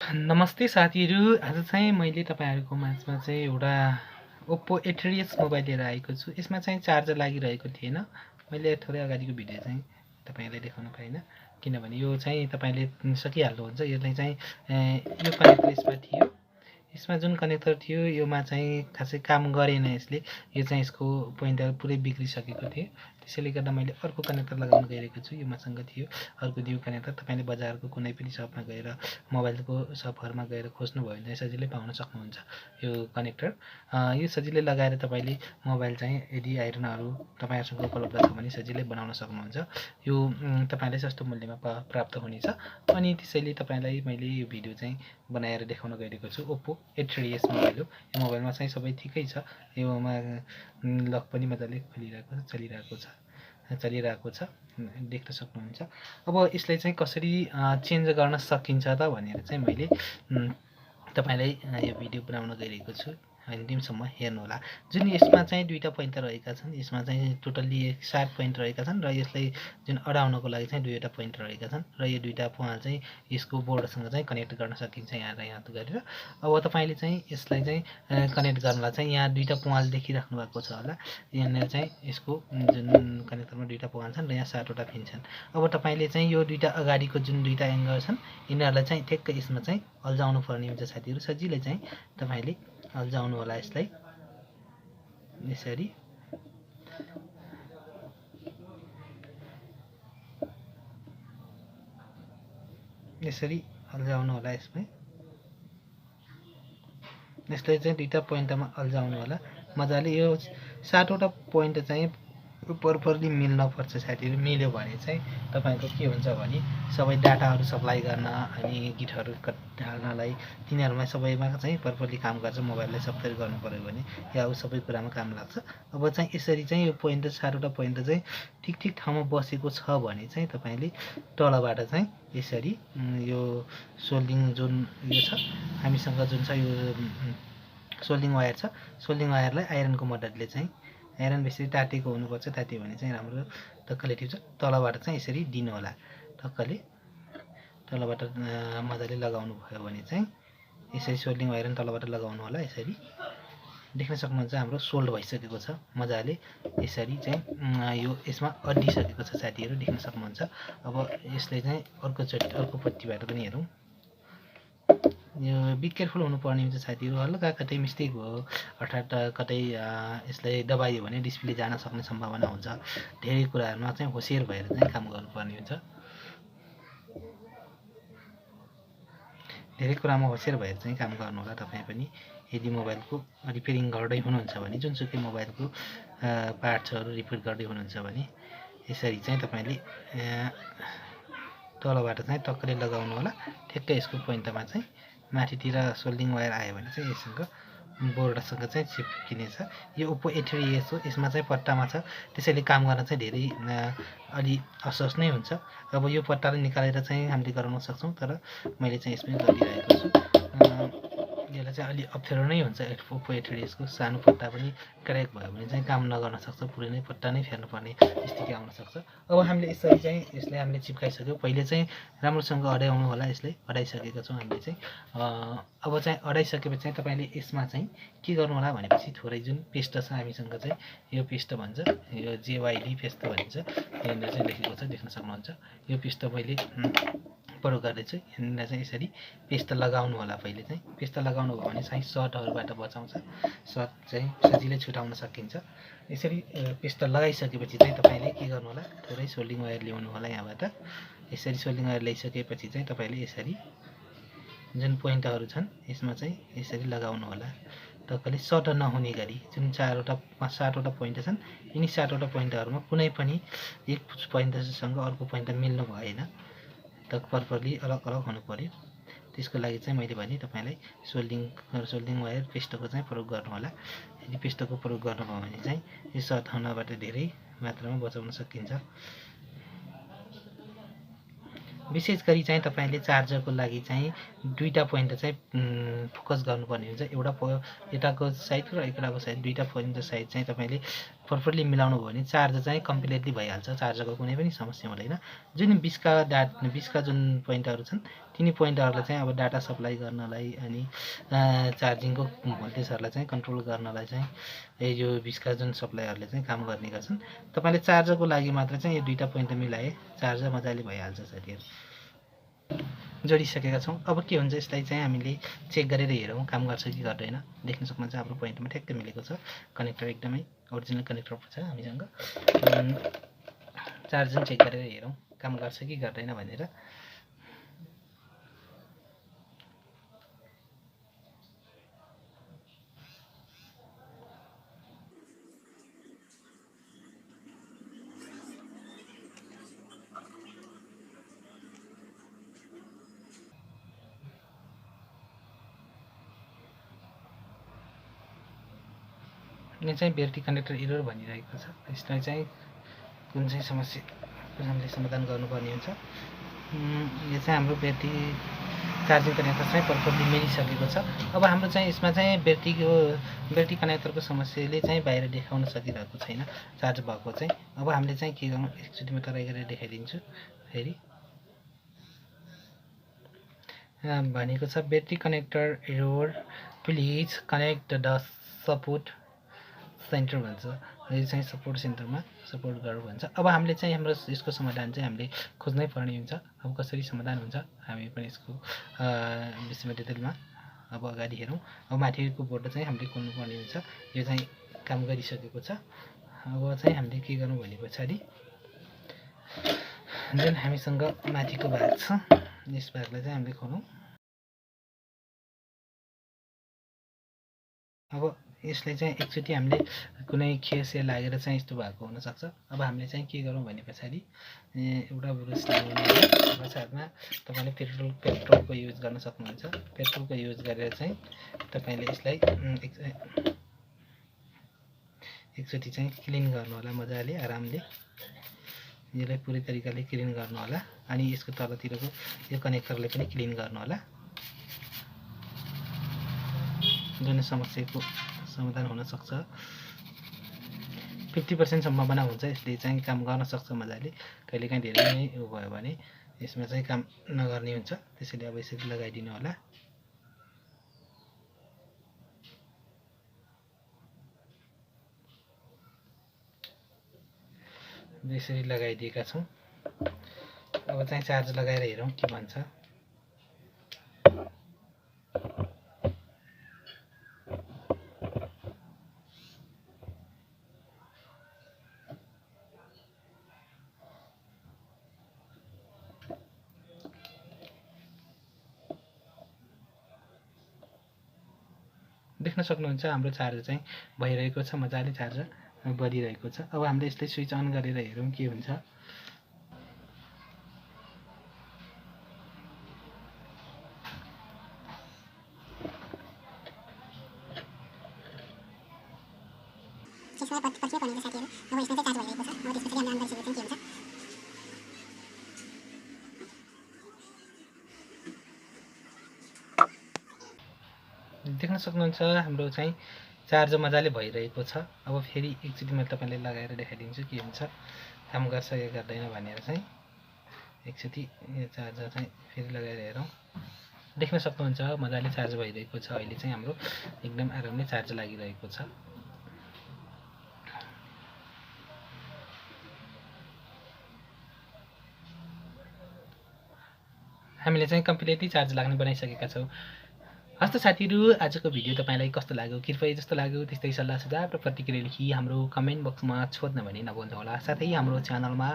नमस्ते साथीहरू, आज चाहिँ मैले तपाईँहरूको माझमा चाहिँ एउटा Oppo A3s मोबाइल लिएर आएको छु। यसमा चाहिँ चार्जर लागिरहेको थिएन। मैले थोरै अगाडिको भिडियो चाहिँ तपाईँलाई देखाउन पाइनँ, किनभने यो चाहिँ तपाईँले सकिहाल्नुहुन्छ। यसलाई चाहिँ यो कनेक्टर यसमा थियो। यसमा जुन कनेक्टर थियो योमा चाहिँ खासै काम गरेन यसले। यो चाहिँ यसको पोइन्टर पुरै बिग्रिसकेको थियो। त्यसैले गर्दा मैले अर्को कनेक्टर लगाउन गइरहेको छु। यो मसँग थियो अर्को न्यू कनेक्टर। तपाईँले बजारको कुनै पनि सपमा गएर मोबाइलको सपहरूमा गएर खोज्नुभयो भने सजिलै पाउन सक्नुहुन्छ यो कनेक्टर। यो सजिलै लगाएर तपाईँले मोबाइल चाहिँ यदि आइरनहरू तपाईँहरूसँग उपलब्ध छ भने सजिलै बनाउन सक्नुहुन्छ। यो तपाईँलाई सस्तो मूल्यमा प्राप्त हुनेछ। अनि त्यसैले तपाईँलाई मैले यो भिडियो चाहिँ बनाएर देखाउन गइरहेको छु। Oppo A3s मोबाइल हो। यो मोबाइलमा चाहिँ सबै ठिकै छ। योमा लक पनि मजाले चलिरहेको छ, देख्न सक्नुहुन्छ। अब यसलाई चाहिँ कसरी चेन्ज गर्न सकिन्छ त भनेर चाहिँ मैले तपाईँलाई यो भिडियो बनाउन गइरहेको छु। अन्तिमसम्म हेर्नुहोला। जुन यसमा चाहिँ दुईवटा पोइन्टर रहेका छन्, यसमा चाहिँ टोटल्ली 7 पोइन्ट रहेका छन् र यसलाई जुन अडाउनको लागि चाहिँ दुईवटा पोइन्ट रहेका छन् र यो दुईवटा पोइन्ट चाहिँ यसको बोर्डसँग चाहिँ कनेक्ट गर्न सकिन्छ यहाँ र यहाँ गरेर। अब तपाईँले चाहिँ यसलाई चाहिँ कनेक्ट गर्नलाई चाहिँ यहाँ दुईवटा पोइन्ट देखिराख्नु भएको छ होला। यहाँनिर चाहिँ यसको जुन कनेक्टरमा दुईवटा पोइन्ट छन् र यहाँ 7वटा पिन छन्। अब तपाईँले चाहिँ यो दुईवटा अगाडिको जुन दुईवटा एङ्गल छन् यिनीहरूलाई चाहिँ ठ्याक्क यसमा चाहिँ अल्झाउनु पर्ने हुन्छ साथीहरू। सजिलै चाहिँ तपाईँले अल्झाउनु होला यसलाई यसरी। यसरी अल्झाउनु होला यसमै। यसलाई चाहिँ दुईवटा पोइन्टमा अल्झाउनु होला मजाले। यो 7वटा पोइन्ट चाहिँ प्रपरली मिल्नपर्छ साथीहरू। मिल्यो भने चाहिँ तपाईँको के हुन्छ भने सबै डाटाहरू सप्लाई गर्न अनि गीतहरू हाल्नलाई तिनीहरूमा सबैमा चाहिँ प्रपरली काम गर्छ। मोबाइललाई सफ्टवेयर गर्नु पऱ्यो भने या सबै कुरामा काम लाग्छ। अब चाहिँ यसरी चाहिँ यो पोइन्ट 7वटा पोइन्ट चाहिँ ठिक ठाउँमा बसेको छ भने चाहिँ तपाईँले तलबाट चाहिँ यसरी यो सोल्डिङ जुन यो छ हामीसँग जुन छ यो सोल्डिङ वायर छ, सोल्डिङ वायरलाई आइरनको मद्दतले चाहिँ आइरन बेसी तातेको हुनुपर्छ। तात्यो भने चाहिँ राम्रो टक्कले टिप्छ। तलबाट चाहिँ यसरी दिनु होला। टक्कले तलबाट मजाले लगाउनु भयो भने चाहिँ यसरी सोल्डिङ वायर तलबाट लगाउनु होला। यसरी देख्न सक्नुहुन्छ हाम्रो सोल्ड भइसकेको छ मजाले। यसरी चाहिँ यो यसमा अड्डिसकेको छ साथीहरू, देख्न सक्नुहुन्छ। अब यसले चाहिँ अर्को पट्टिबाट पनि हेरौँ। यो बी केयरफुल हुनुपर्ने हुन्छ साथीहरू। हल्का कतै मिस्टेक भयो अर्थात् कतै यसलाई दबाइयो भने डिस्प्ले जान सक्ने सम्भावना हुन्छ। धेरै कुराहरूमा चाहिँ होसियार भएर चाहिँ काम गर्नुपर्ने हुन्छ। धेरै कुरामा होसियार भएर चाहिँ काम गर्नु होला तपाईँ पनि। यदि मोबाइलको रिपेयरिङ गर्दै हुनुहुन्छ भने, जुनसुकै मोबाइलको पार्ट्सहरू रिपेयर गर्दै हुनुहुन्छ भने यसरी चाहिँ तपाईँले तलबाट चाहिँ टक्कले लगाउनु होला। ठ्याक्कै यसको पोइन्टमा चाहिँ माथितिर सोल्डिङ वायर आयो भने चाहिँ यससँग बोर्डसँग चाहिँ चिप्किनेछ। यो Oppo A3s हो। यसमा चाहिँ पट्टामा छ, त्यसैले काम गर्न चाहिँ धेरै अलि असहज नै हुन्छ। अब यो पट्टालाई निकालेर चाहिँ हामीले गराउन सक्छौँ, तर मैले चाहिँ यसमै गरिरहेको छु। यसलाई चाहिँ अलि अप्ठ्यारो नै हुन्छ। Oppo A3s को सानो पट्टा पनि क्र्याक भयो भने चाहिँ काम नगर्न सक्छ। पुरै नै पट्टा नै फेर्नुपर्ने स्थिति आउन सक्छ। अब हामीले यसरी चाहिँ यसलाई हामीले चिप्काइसक्यौँ। पहिले चाहिँ राम्रोसँग अड्याउनु होला। यसलाई अड्याइसकेका छौँ हामीले चाहिँ। अब चाहिँ अड्याइसकेपछि चाहिँ तपाईँले यसमा चाहिँ के गर्नु होला भनेपछि थोरै जुन पेस्ट छ हामीसँग चाहिँ यो पेस्ट भन्छ, यो JYD पेस्ट भनिन्छ। यहाँनिर चाहिँ लेखेको छ, देख्न सक्नुहुन्छ। यो पेस्ट मैले प्रयोग गर्दैछु। यहाँनिर चाहिँ यसरी पेस्ट लगाउनु होला। पहिले चाहिँ पेस्ट लगाउनु भयो भने चाहिँ सर्टहरूबाट बचाउँछ। सर्ट चाहिँ सजिलै छुटाउन सकिन्छ। यसरी पेस्ट लगाइसकेपछि चाहिँ तपाईँले के गर्नु होला, थोरै सोल्डिङ वायर ल्याउनु होला यहाँबाट। यसरी सोल्डिङ वायर ल्याइसकेपछि चाहिँ तपाईँले यसरी जुन पोइन्टहरू छन् यसमा चाहिँ यसरी लगाउनु होला टक्कले सर्ट नहुने गरी। जुन 7वटा पोइन्ट छन् यिनी 7वटा पोइन्टहरूमा कुनै पनि एक पोइन्टसँग अर्को पोइन्ट मिल्नु भएन, त प्रपरली अलग हुनु पर्यो। त्यसको लागि चाहिँ मैले भने तपाईँलाई सोल्डिङ वायर पेस्टको चाहिँ प्रयोग गर्नु होला। यदि पेस्टको प्रयोग गर्नुभयो भने चाहिँ यो सर्ट हुनबाट धेरै मात्रामा बचाउन सकिन्छ। विशेष गरी चाहिँ तपाईँले चार्जरको लागि चाहिँ दुईवटा पोइन्ट चाहिँ फोकस गर्नुपर्ने हुन्छ। एउटाको साइड र एउटाको साइड दुईवटा पोइन्ट साइड चाहिँ तपाईँले प्रपरली मिलाउनु भयो भने चार्ज चाहिँ कम्प्लिटली भइहाल्छ, चार्जरको कुनै पनि समस्या हुँदैन। जुन 20का जुन पोइन्टहरू छन् तिनी पोइन्टहरूलाई चाहिँ अब डाटा सप्लाई गर्नलाई अनि चार्जिङको भोल्टेजहरूलाई चाहिँ कन्ट्रोल गर्नलाई चाहिँ यो 20का जुन सप्लाईहरूले चाहिँ काम गर्ने गर्छन्। तपाईँले चार्जरको लागि मात्र चाहिँ यो दुईटा पोइन्ट मिलाए चार्जर मजाले भइहाल्छ साथीहरू। जोडिसकेका छौँ। अब के हुन्छ यसलाई चाहिँ हामीले चेक गरेर हेरौँ काम गर्छ कि गर्दैन। देख्न सक्नुहुन्छ हाम्रो पोइन्टमा ठ्याक्कै मिलेको छ, कनेक्टर एकदमै ओरिजिनल कनेक्टर छ हामीसँग। चार्जिङ चेक गरेर हेरौँ काम गर्छ कि गर्दैन भनेर। यो चाहिँ ब्याट्री कनेक्टर एरर भनिरहेको छ। यसलाई चाहिँ कुन चाहिँ समस्याको हामीले समाधान गर्नुपर्ने हुन्छ। यो चाहिँ हाम्रो ब्याट्री चार्जिङ कनेक्टर चाहिँ प्रपरली मिलिसकेको छ। अब हाम्रो चाहिँ यसमा चाहिँ ब्याट्री कनेक्टरको समस्याले चाहिँ बाहिर देखाउन सकिरहेको छैन चार्ज भएको चाहिँ। अब हामीले चाहिँ के गर्नु, एकचोटि म ट्राई गरेर देखाइदिन्छु। फेरि भनेको छ battery connector error, please connect the support centre भन्छ। यो चाहिँ सपोर्ट सेन्टरमा सपोर्ट गरौँ भन्छ। अब हामीले चाहिँ हाम्रो यसको समाधान चाहिँ हामीले खोज्नै पर्ने हुन्छ। अब कसरी समाधान हुन्छ हामी पनि यसको विषयमा डिटेलमा अब अगाडि हेरौँ। अब माथिको बोर्ड चाहिँ हामीले खोल्नु पर्ने हुन्छ। यो चाहिँ काम गरिसकेको छ। अब चाहिँ हामीले के गर्नु भने पछाडि जुन हामीसँग माथिको भाग छ यस भागलाई चाहिँ हामीले खोलौँ। अब यसलाई चाहिँ एकचोटि हामीले कुनै खेसया लागेर चाहिँ यस्तो भएको हुनसक्छ। अब हामीले चाहिँ के गरौँ भने पछाडि एउटा ब्रस लगाउनु साथमा तपाईँले पेट्रोलको युज गर्न सक्नुहुन्छ। पेट्रोलको युज गरेर चाहिँ तपाईँले यसलाई एकचोटि चाहिँ क्लिन गर्नु होला मजाले आरामले। यसलाई पुरै तरिकाले क्लिन गर्नु होला अनि यसको तलतिरको यो कनेक्टरलाई पनि क्लिन गर्नु होला। जुन समस्याको समाधान हुन सक्छ। 50% सम्भावना हुन्छ यसले चाहिँ काम गर्न सक्छ मजाले। कहिलेकाहीँ धेरै नै भयो भने यसमा चाहिँ काम नगर्ने हुन्छ। त्यसैले अब यसरी लगाइदिनु होला। यसरी लगाइदिएका छौँ। अब चाहिँ चार्ज लगाएर हेरौँ के भन्छ। देख्न सक्नुहुन्छ हाम्रो चार्ज चाहिँ भइरहेको छ, मजाले चार्ज बढिरहेको छ। अब हामीले यसलाई स्विच अन गरेर हेरौँ के हुन्छ। देख्न सक्नुहुन्छ हाम्रो चाहिँ चार्ज मजाले भइरहेको छ। अब फेरि एकचोटि म तपाईँलाई लगाएर देखाइदिन्छु के हुन्छ, काम गर्छ या गर्दैन भनेर चाहिँ। एकचोटि यो चार्जर चाहिँ फेरि लगाएर हेरौँ। देख्न सक्नुहुन्छ मजाले चार्ज भइरहेको छ। अहिले चाहिँ हाम्रो एकदम आरामले चार्ज लागिरहेको छ। हामीले चाहिँ कम्प्लिटली चार्ज लाग्ने बनाइसकेका छौँ। हस्त साथीहरू, आजको भिडियो तपाईँलाई कस्तो लाग्यो, कृपया जस्तो लाग्यो त्यस्तै सल्लाह सुझाव र प्रतिक्रिया लेखी हाम्रो कमेन्ट बक्समा छोड्न भने नभुल्नुहोला। साथै हाम्रो च्यानलमा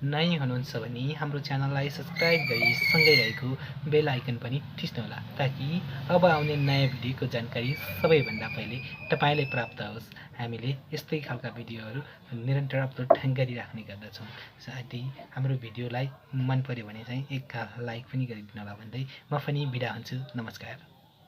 नयाँ हुनुहुन्छ भने हाम्रो च्यानललाई सब्सक्राइब गरी सँगै रहेको बेल आइकन पनि थिच्नुहोला ताकि अब आउने नयाँ भिडियोको जानकारी सबैभन्दा पहिले तपाईँलाई प्राप्त होस्। हामीले यस्तै खालका भिडियोहरू निरन्तर अपलोड गरिराख्ने गर्दछौँ। साथै हाम्रो भिडियोलाई मन पर्यो भने चाहिँ एक लाइक पनि गरिदिनु होला भन्दै म पनि बिदा हुन्छु। नमस्कार।